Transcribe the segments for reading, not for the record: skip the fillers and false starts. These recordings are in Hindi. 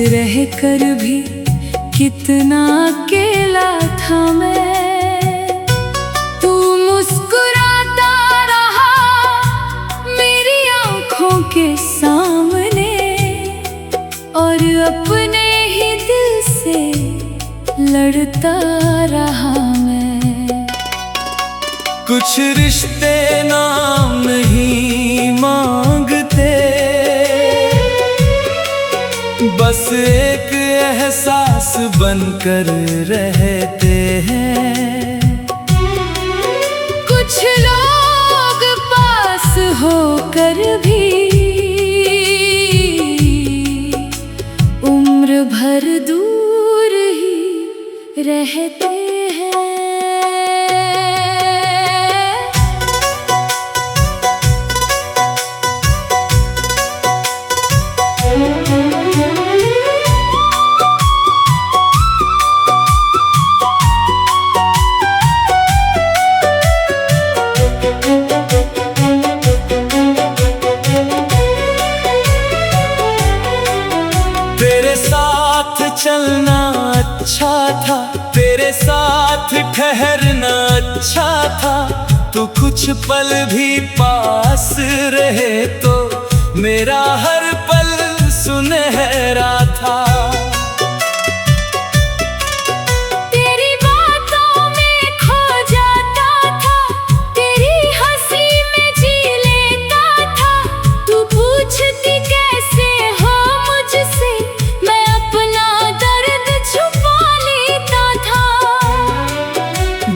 रह कर भी कितना अकेला था मैं। तू मुस्कुराता रहा मेरी आंखों के सामने, और अपने ही दिल से लड़ता रहा मैं। कुछ रिश्ते नाम नहीं मांगते, बस एक एहसास बनकर रहते हैं। कुछ लोग पास होकर भी उम्र भर दूर ही रहते हैं। तेरे साथ चलना अच्छा था, तेरे साथ ठहरना अच्छा था। तू कुछ पल भी पास रहे तो मेरा हर पल सुनहरा था। तेरी बातों में खो जाता था, तेरी हंसी में जी लेता था। तू पूछती कैसे हो मुझसे, मैं अपना दर्द छुपा लेता था।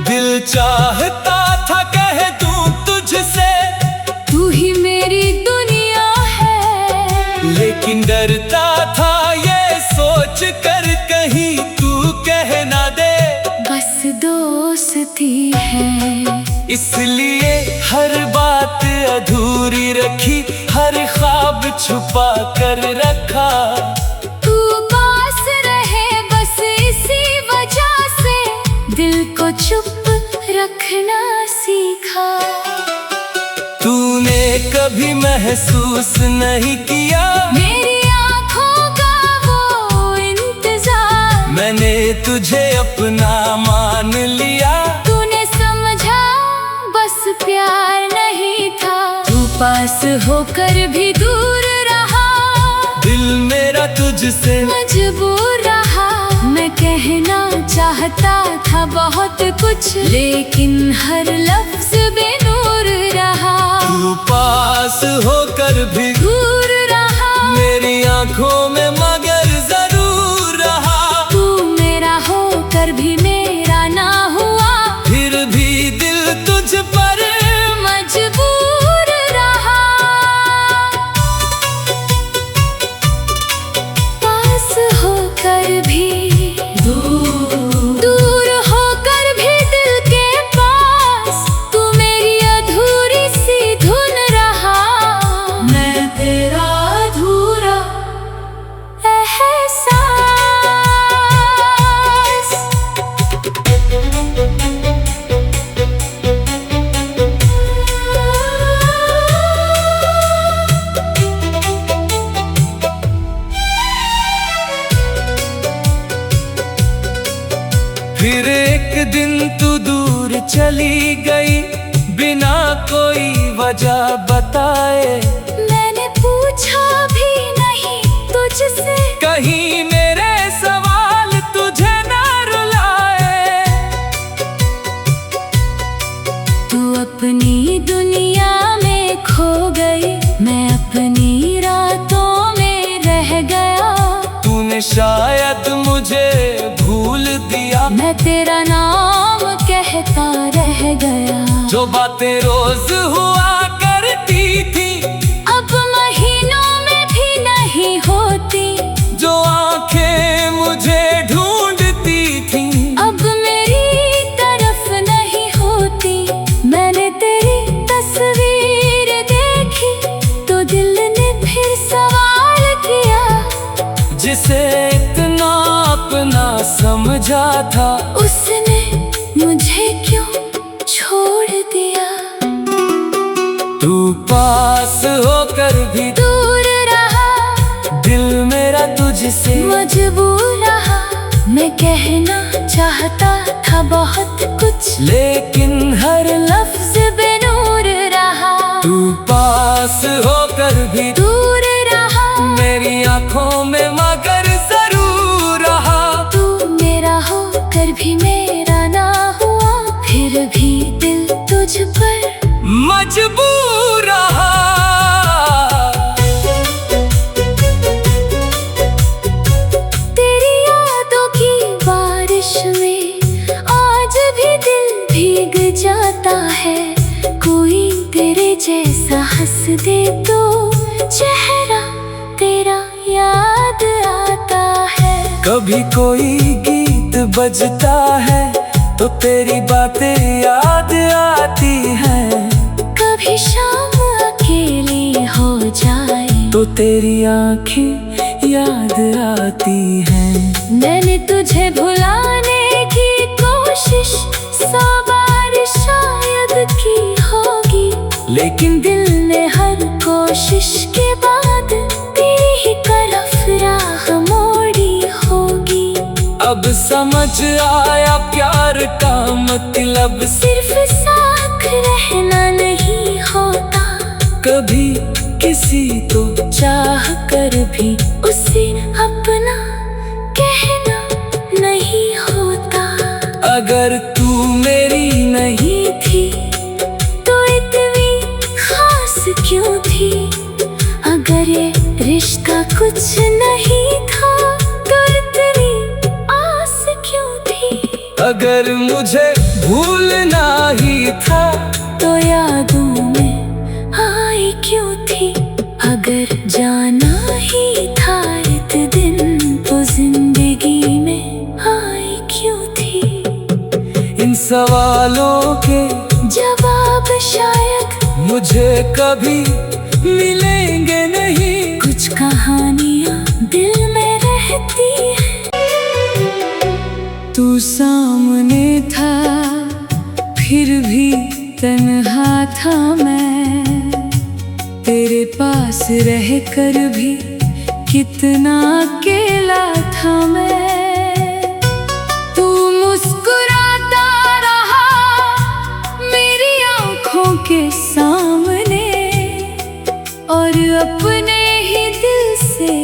दिल चाहता था कह दूं तुझसे, तू ही मेरी दुनिया है, लेकिन डरता था ये सोच कर कहीं तू कह ना दे बस दोस्ती है। इसलिए हर बात अधूरी रखी, हर ख्वाब छुपा कर रखा। तू पास रहे बस इसी वजह से दिल को चुप रखना सीखा। तूने कभी महसूस नहीं किया मेरी आँखों का वो इंतजार, मैंने तुझे अपना मान लिया। तूने समझा बस प्यार नहीं था। तू पास होकर भी दूर रहा, दिल मेरा तुझसे मजबूर रहा। मैं कहना चाहता था बहुत कुछ, लेकिन हर लफ्ज बेनूर रहा। तू पास होकर भी दूर रहा, मेरी आंखों में मगर जरूर रहा। तू मेरा होकर भी मेरा ना हुआ, फिर भी दिल तुझ पर मजबूर रहा। पास होकर भी दूर होकर भी दिल के पास, तू मेरी अधूरी सी धुन रहा। मैं तेरा अधूरा एहसास। फिर एक दिन तू दूर चली गई बिना कोई वजह बताए। मैंने पूछा भी नहीं तुझसे, कहीं मेरे सवाल तुझे ना रुलाए। तू अपनी दुनिया में खो गई, मैं अपनी रातों में रह गया। तूने शायद मुझे भूल दिया, मैं तेरा नाम कहता रह गया। जो बातें रोज हुआ करती थी अब महीनों में भी नहीं होती, जो आंखें मुझे ढूंढती थी अब मेरी तरफ नहीं होती। मैंने तेरी तस्वीर देखी तो दिल ने फिर सवाल किया, जिसे इतना अपना समझा था उसने मुझे क्यों छोड़ दिया। तू पास होकर भी दूर रहा, दिल मेरा तुझ मुझसे मजबूर रहा, मैं कहना चाहता था बहुत कुछ, लेकिन हर लफ्ज बेनूर रहा। तू पास होकर भी दूर रहा, मेरी आंखों में मगर जरूर रहा। तू मेरा होकर भी मेरा ना हुआ, फिर भी दिल तुझ पर मजबूर रहा। तेरी यादों की बारिश में आज भी दिल भीग जाता है। कोई तेरे जैसा हंस दे तो चेहरा तेरा याद आता है। कभी कोई गीत बजता है तो तेरी बातें याद आती हैं। कभी शाम अकेली हो जाए तो तेरी आंखें याद आती हैं। मैंने तुझे भुलाने की कोशिश 100 बार शायद की होगी, लेकिन दिल ने हर कोशिश के बाद तेरी ही तरफ राह मोड़ी होगी। अब समझ आया प्यार का मतलब सिर्फ साथ रहना नहीं होता, कभी किसी को चाह कर भी उसे अपना कहना नहीं होता। अगर तू मेरी नहीं थी तो इतनी खास क्यों थी? अगर ये रिश्ता कुछ नहीं था तो इतनी आस क्यों थी? अगर मुझे भूलना ही था तो यादों में आई क्यों थी? अगर जाना ही था एक दिन तो जिंदगी में आई क्यों थी? इन सवालों के जवाब शायद मुझे कभी मिलेंगे नहीं। कुछ कहानियां दिल में रहती हैं। तू सामने था फिर भी तन्हा था मैं, तेरे पास रहकर भी कितना अकेला था मैं। तू मुस्कुराता रहा मेरी आंखों के सामने, और अपने ही दिल से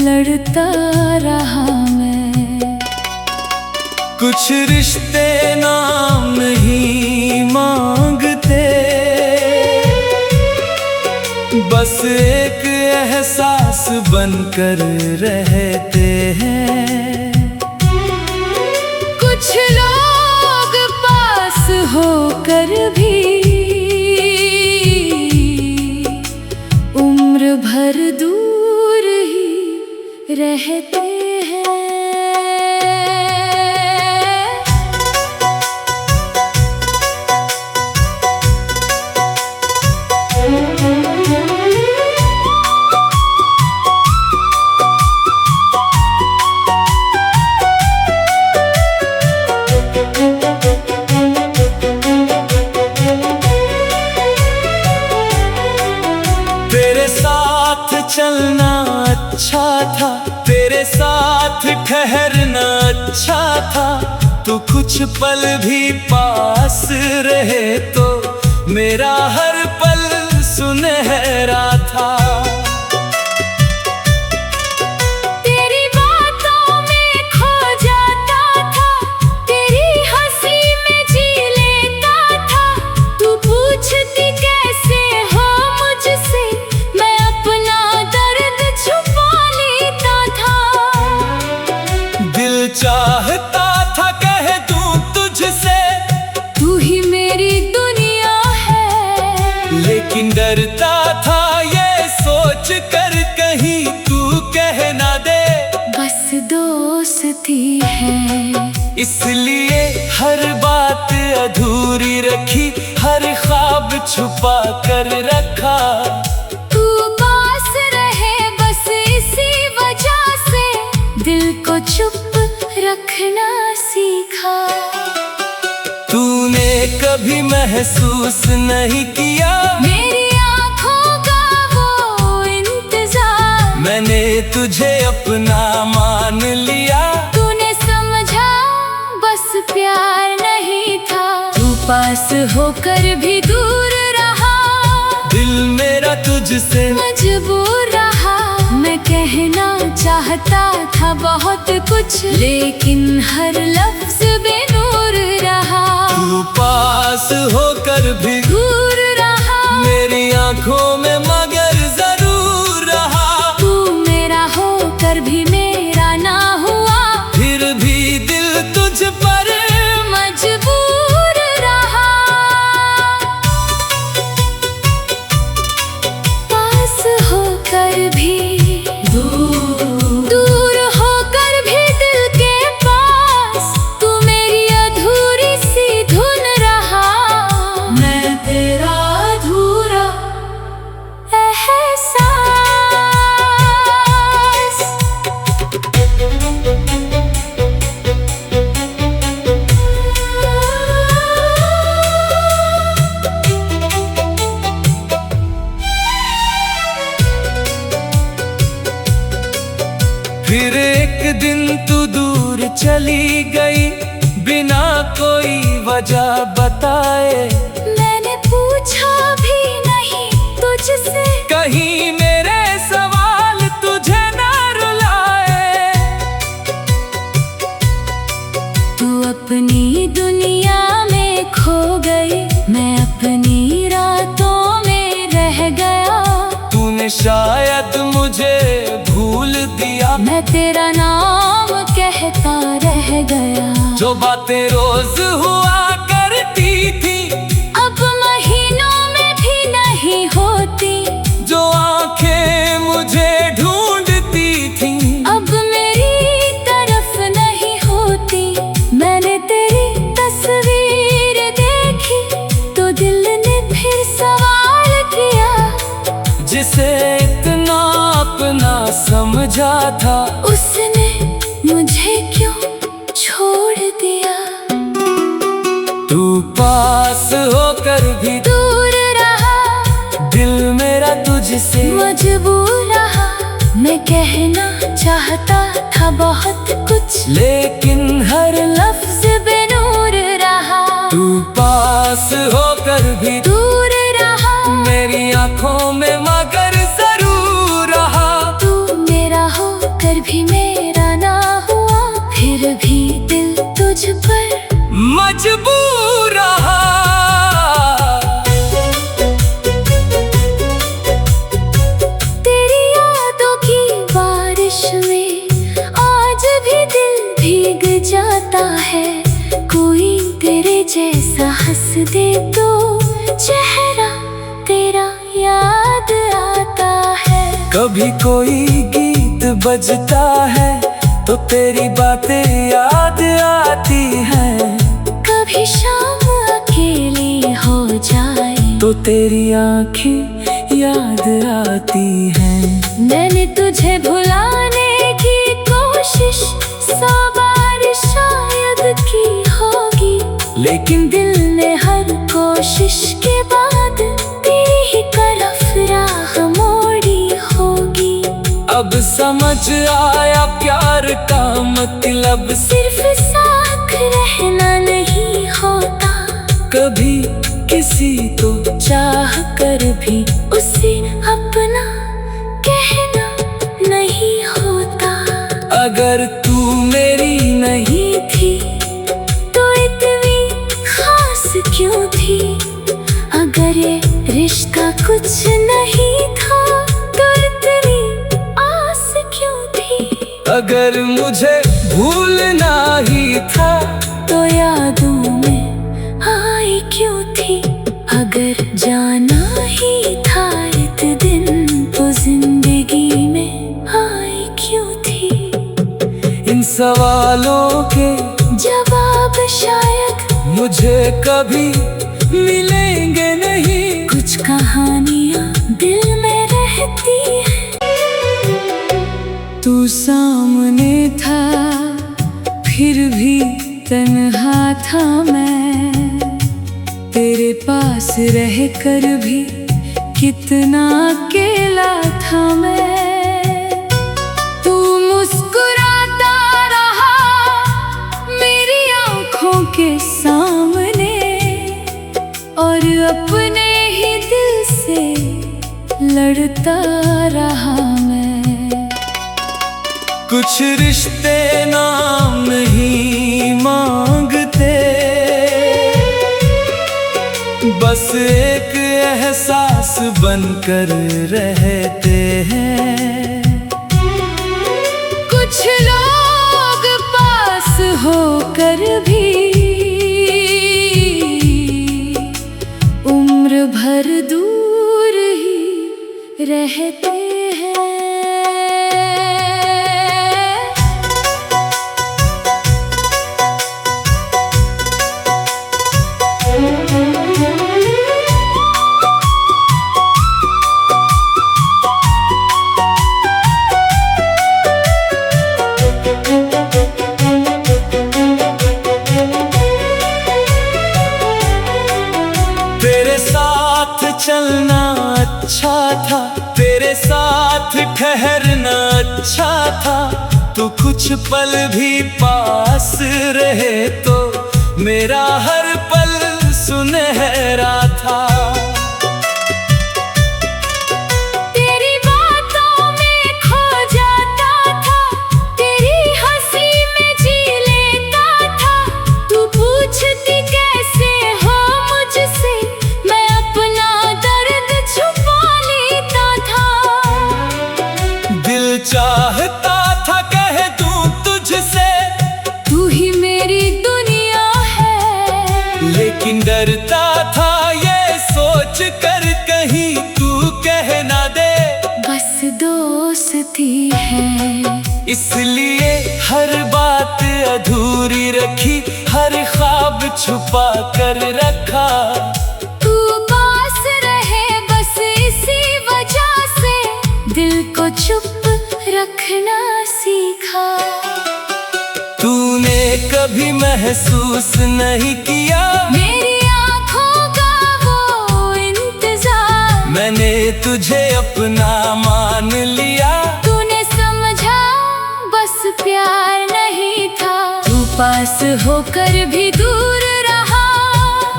लड़ता रहा मैं। कुछ रिश्ते नाम नहीं मांगते, बस एक एहसास बनकर रहते हैं। कुछ लोग पास होकर भी उम्र भर दूर ही रहते हैं। तेरे साथ चलना अच्छा था, तेरे साथ ठहरना अच्छा था। तू कुछ पल भी पास रहे तो मेरा हर पल सुनहरा था। तेरी बातों में खो जाता था, तेरी हंसी में जी लेता था। तू पूछती कैसे हो मुझसे, मैं अपना दर्द छुपा लेता था। दिल चाहता था कह दूं तुझसे तू ही मेरी दुनिया है, लेकिन डरता था ये सोच कर कहीं तू कह ना दे बस दोस्ती है। इसलिए हर बात अधूरी रखी, हर ख्वाब छुपा कर रखा। तू पास रहे बस इसी वजह से दिल को चुप रखना सीखा। तूने कभी महसूस नहीं किया मेरी आँखों का वो इंतजार, मैंने तुझे अपना मान लिया। तूने समझा बस प्यार नहीं था, तू पास होकर भी दूर रहा। दिल मेरा तुझसे मजबूर रहा, मैं कहना चाहता था बहुत कुछ, लेकिन हर लफ्ज बेनूर रहा। तू पास होकर भी दूर रहा, मेरी आंखों में मगर जरूर रहा। तू मेरा होकर भी मेरा ना हुआ, फिर भी दिल तुझ पर मजबूर रहा। पास होकर भी दूर होकर भी दिल के पास, तू मेरी अधूरी सी धुन रहा। मैं तेरा अधूरा एहसास। फिर एक दिन तू दूर चली गई, बिना कोई वजह बताए। मैंने पूछा भी नहीं तुझसे, कहीं मेरे सवाल तुझे ना रुलाए। तू अपनी दुनिया में खो गई, मैं अपनी रातों में रह गया। तूने शायद मुझे भूल दिया, मैं तेरा नाम कहता रह गया। जो बातें रोज हुआ करती थी, अब महीनों में भी नहीं होती। जो आंखें मुझे ढूंढती थी, अब मेरी तरफ नहीं होती। मैंने तेरी तस्वीर देखी तो दिल ने फिर सवाल किया। जिसे इतना अपना समझा था, उसने मुझे क्यों छोड़ दिया। तू पास होकर भी दूर रहा, दिल मेरा तुझसे मजबूर रहा। मैं कहना चाहता था बहुत कुछ, लेकिन हर लफ्ज बेनूर रहा। तू पास होकर भी दूर रहा, मेरी आंखों में मगर जरूर रहा। तू मेरा होकर भी मेरा ना हुआ, फिर भी दिल तुझ पर मजबूर रहा। तेरी यादों की बारिश में आज भी दिल भीग जाता है। कोई तेरे जैसा हंस दे तो चेहरा तेरा याद आता है। कभी कोई गीत बजता है तो तेरी बातें याद आती हैं। कभी शाम अकेली हो जाए तो तेरी आंखें याद आती हैं। मैंने तुझे भुलाने की कोशिश 100 बार शायद की होगी, लेकिन दिल ने हर कोशिश के बाद तेरी ही तरफ राह मोड़ी होगी। अब समझ आया प्यार का मतलब सिर्फ साथ रहना नहीं होता, कभी किसी को चाह कर भी उसे अपना कहना नहीं होता। अगर तू मेरी नहीं थी तो इतनी खास क्यों थी। अगर ये रिश्ता कुछ नहीं था तो इतनी आस क्यों थी। अगर मुझे भूलना ही था तो यादों में आई क्यों थी। अगर जाना ही था एक दिन तो जिंदगी में आई क्यों थी। इन सवालों के जवाब शायद मुझे कभी मिलेंगे नहीं। कुछ कहानियां दिल में रहती हैं। तू सामने था फिर भी तन्हा था मैं, तेरे पास रहकर भी कितना अकेला था मैं। के सामने और अपने ही दिल से लड़ता रहा मैं। कुछ रिश्ते नाम नहीं मांगते, बस एक एहसास बनकर रहते हैं। कुछ लोग पास होकर भी उम्र भर दूर ही रहते हैं। तेरे साथ चलना अच्छा था, तेरे साथ ठहरना अच्छा था, तू कुछ पल भी पास रहे तो मेरा हर पल सुनहरा था। तेरी बातों में खो जाता था, तेरी हंसी में जी लेता था, तू पूछती कैसे हो मुझसे, मैं अपना दर्द छुपा लेता था। दिल चाहता था कह दूं तुझसे, तू ही मेरी दुनिया है, लेकिन डरता था ये सोच कर कहीं तू कह ना दे बस दोस्ती है। इसलिए हर बात अधूरी रखी, हर ख्वाब छुपा कर रखा। तू पास रहे बस इसी वजह से दिल को चुप रखना सीखा। तूने कभी महसूस नहीं किया मेरी आँखों का वो इंतजार, मैंने तुझे अपना मान लिया। तूने समझा बस प्यार नहीं था, तू पास होकर भी दूर रहा,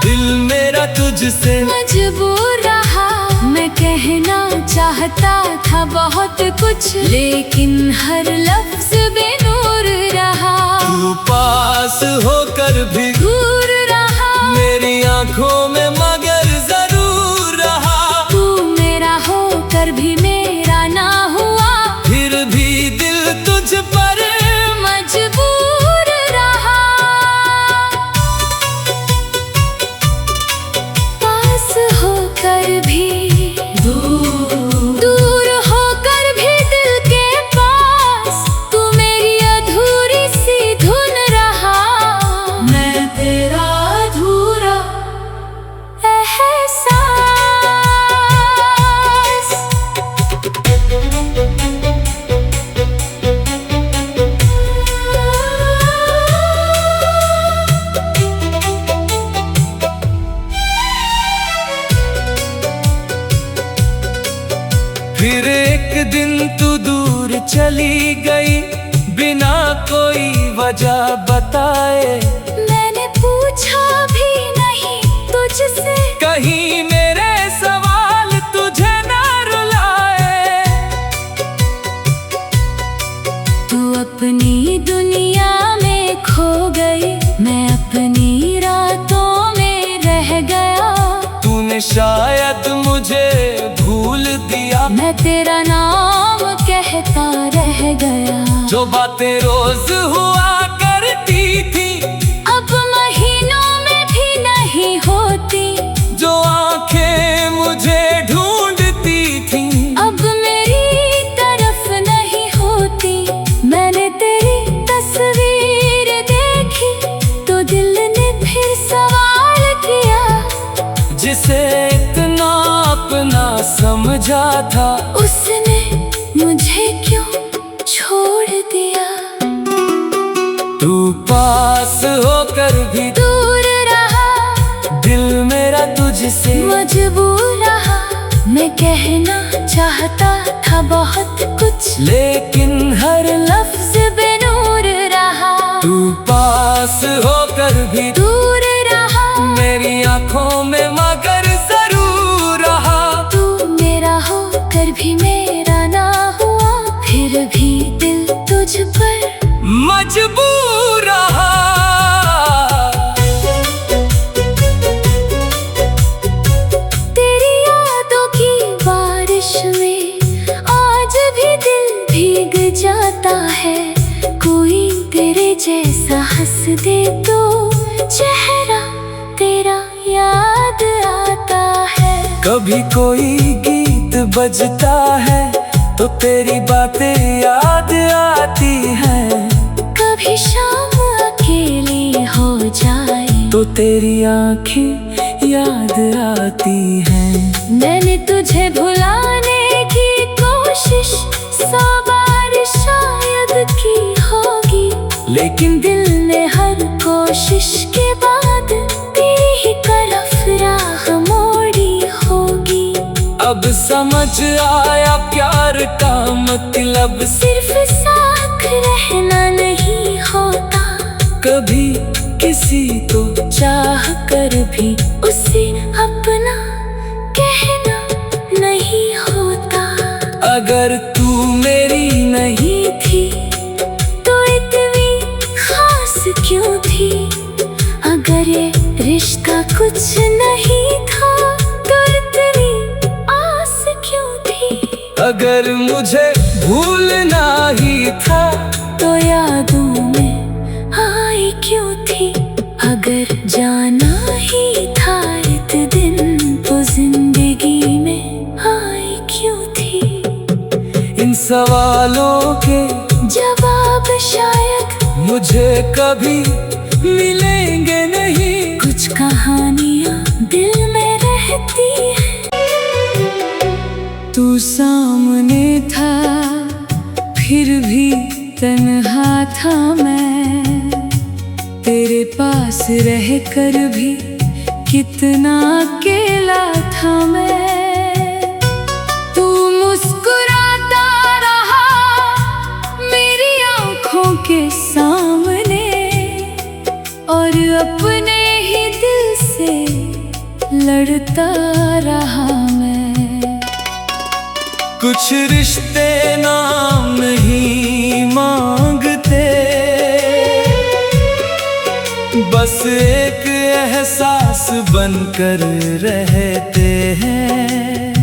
दिल मेरा तुझसे मजबूर रहा। मैं कहना चाहता था बहुत कुछ, लेकिन हर लफ्ज बेनूर रहा। तू पास होकर भी दूर रहा, मेरी आंखों में मगर जरूर रहा। तू मेरा होकर भी मेरा ना हुआ, फिर भी दिल तुझ पर मजबूर रहा। पास होकर भी दूर होकर भी दिल के पास, तू मेरी अधूरी सी धुन रहा, मैं तेरा अधूरा एहसास। फिर एक दिन तू दूर चली गई बिना कोई वजह बताए। मैंने पूछा भी नहीं तुझसे, कहीं मेरे सवाल तुझे ना रुलाए। तू अपनी दुनिया में खो गई, मैं अपनी रातों में रह गया। तूने शायद मुझे भूल दिया, मैं तेरा नाम कहता रह गया। जो बातें रोज हुआ करती थी अब महीनों में भी नहीं होती, जो आंखें मुझे ढूंढती थी अब मेरी तरफ नहीं होती। मैंने तेरी तस्वीर देखी तो दिल ने फिर सवाल किया, जिसे इतना अपना समझा था उसने मुझे क्यों छोड़ दिया। तू पास होकर भी दूर रहा, दिल मेरा तुझसे मजबूर रहा। मैं कहना चाहता था बहुत कुछ, लेकिन हर लफ्ज बेनूर रहा। तू पास होकर भी मजबूर रहा। तेरी यादों की बारिश में आज भी दिल भीग जाता है। कोई तेरे जैसा हंस दे तो चेहरा तेरा याद आता है। कभी कोई गीत बजता है तो तेरी बातें याद आती हैं। कभी शाम अकेली हो जाए तो तेरी आंखें याद आती हैं। मैंने तुझे भुलाने की कोशिश 100 बार शायद की होगी, लेकिन दिल ने हर कोशिश के बाद तेरी ही तरफ राह मोड़ी होगी। अब समझ आया प्यार का मतलब सिर्फ साथ रहना नहीं होता, कभी किसी को चाह कर भी उसे अपना कहना नहीं होता। अगर तू मेरी नहीं थी तो इतनी खास क्यों थी? अगर ये रिश्ता कुछ नहीं था तो इतनी आस क्यों थी? अगर मुझे भूलना ही था तो यादों में आई क्यों थी? अगर जाना ही था एक दिन तो जिंदगी में आई क्यों थी? इन सवालों के जवाब शायद मुझे कभी मिलेंगे नहीं। कुछ कहानियां दिल में रहती हैं। तू सामने था फिर भी तन्हा था मैं, तेरे पास रहकर भी कितना अकेला था मैं। तू मुस्कुराता रहा मेरी आंखों के सामने और अपने ही दिल से लड़ता रहा मैं। कुछ रिश्ते नाम नहीं मांगते, बस एक एहसास बनकर रहते हैं।